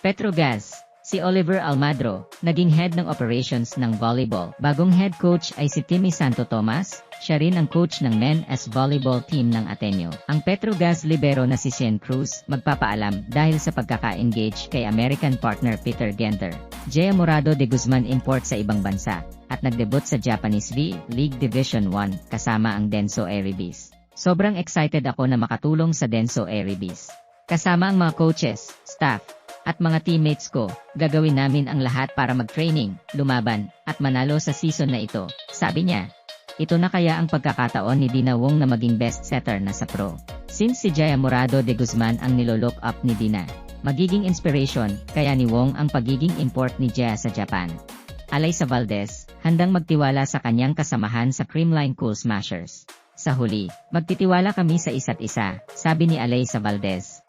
Petrogas, si Oliver Almadro, naging head ng operations ng volleyball. Bagong head coach ay si Timmy Santo Tomas, siya rin ang coach ng men's volleyball team ng Ateneo. Ang Petrogas libero na si Shane Cruz magpapaalam dahil sa pagkaka-engage kay American partner Peter Genter. Jaya Morado de Guzman import sa ibang bansa at nagdebut sa Japanese V-League Division 1 kasama ang Denso Eribis. Sobrang excited ako na makatulong sa Denso Eribis. Kasama ang mga coaches, staff, at mga teammates ko, gagawin namin ang lahat para mag-training, lumaban, at manalo sa season na ito, sabi niya. Ito na kaya ang pagkakataon ni Dina Wong na maging best setter na sa pro. Since si Jaya Morado de Guzman ang nilolook up ni Dina, magiging inspiration, kaya ni Wong ang pagiging import ni Jaya sa Japan. Alaysa Valdez, handang magtiwala sa kanyang kasamahan sa Creamline Cool Smashers. Sa huli, magtitiwala kami sa isa't isa, sabi ni Alaysa Valdez.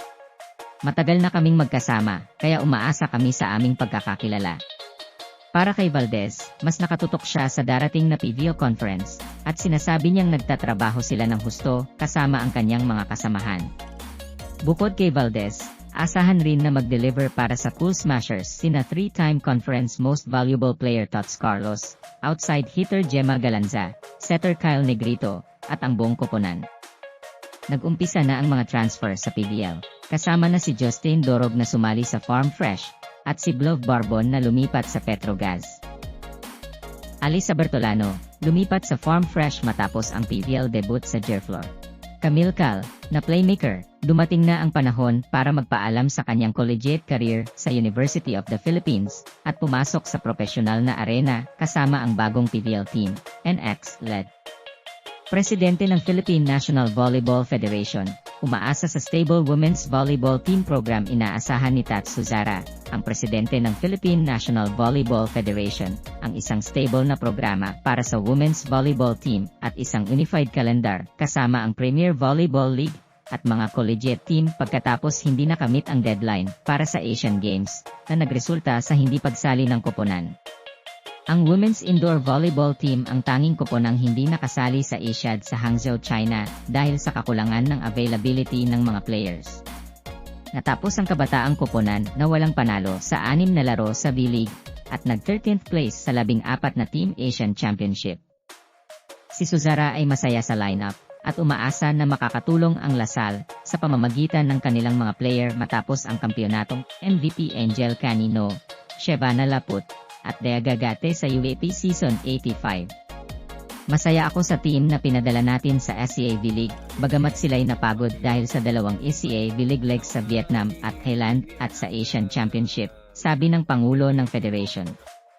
Matagal na kaming magkasama, kaya umaasa kami sa aming pagkakakilala. Para kay Valdez, mas nakatutok siya sa darating na PVL conference, at sinasabi niyang nagtatrabaho sila ng husto kasama ang kanyang mga kasamahan. Bukod kay Valdez, asahan rin na mag-deliver para sa Cool Smashers sina 3-time conference most valuable player Tots Carlos, outside hitter Gemma Galanza, setter Kyle Negrito, at ang buong koponan. Nag-umpisa na ang mga transfer sa PVL. Kasama na si Justin Dorog na sumali sa Farm Fresh, at si Blove Barbon na lumipat sa Petrogas. Alyssa Bertolano, lumipat sa Farm Fresh matapos ang PVL debut sa Jerflor. Camille Cal, na playmaker, dumating na ang panahon para magpaalam sa kanyang collegiate career sa University of the Philippines, at pumasok sa profesional na arena kasama ang bagong PVL team, NX-led. Presidente ng Philippine National Volleyball Federation, umaasa sa stable women's volleyball team program. Inaasahan ni Tats Suzara, ang presidente ng Philippine National Volleyball Federation, ang isang stable na programa para sa women's volleyball team at isang unified calendar kasama ang Premier Volleyball League at mga collegiate team pagkatapos hindi nakamit ang deadline para sa Asian Games na nagresulta sa hindi pagsali ng koponan. Ang women's indoor volleyball team ang tanging koponang hindi nakasali sa Asiad sa Hangzhou, China dahil sa kakulangan ng availability ng mga players. Natapos ang kabataang koponan na walang panalo sa 6 na laro sa V-League at nag-13th place sa 14 na Team Asian Championship. Si Suzara ay masaya sa lineup at umaasa na makakatulong ang Lasal sa pamamagitan ng kanilang mga player matapos ang kampyonatong MVP Angel Canino, Shevana Laput, at Dea Gagate sa UAP Season 85. Masaya ako sa team na pinadala natin sa SCA V-League, bagamat sila'y napagod dahil sa dalawang SCA V-League legs sa Vietnam at Thailand at sa Asian Championship, sabi ng Pangulo ng Federation.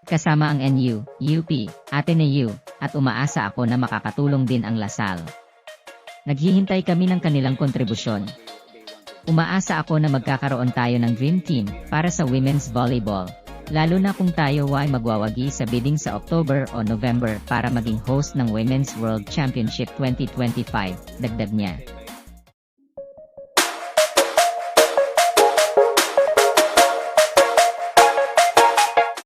Kasama ang NU, UP, Ateneo, at umaasa ako na makakatulong din ang Lasal. Naghihintay kami ng kanilang kontribusyon. Umaasa ako na magkakaroon tayo ng dream team para sa women's volleyball. Lalo na kung tayo ay magwawagi sa bidding sa October o November para maging host ng Women's World Championship 2025, dagdag niya.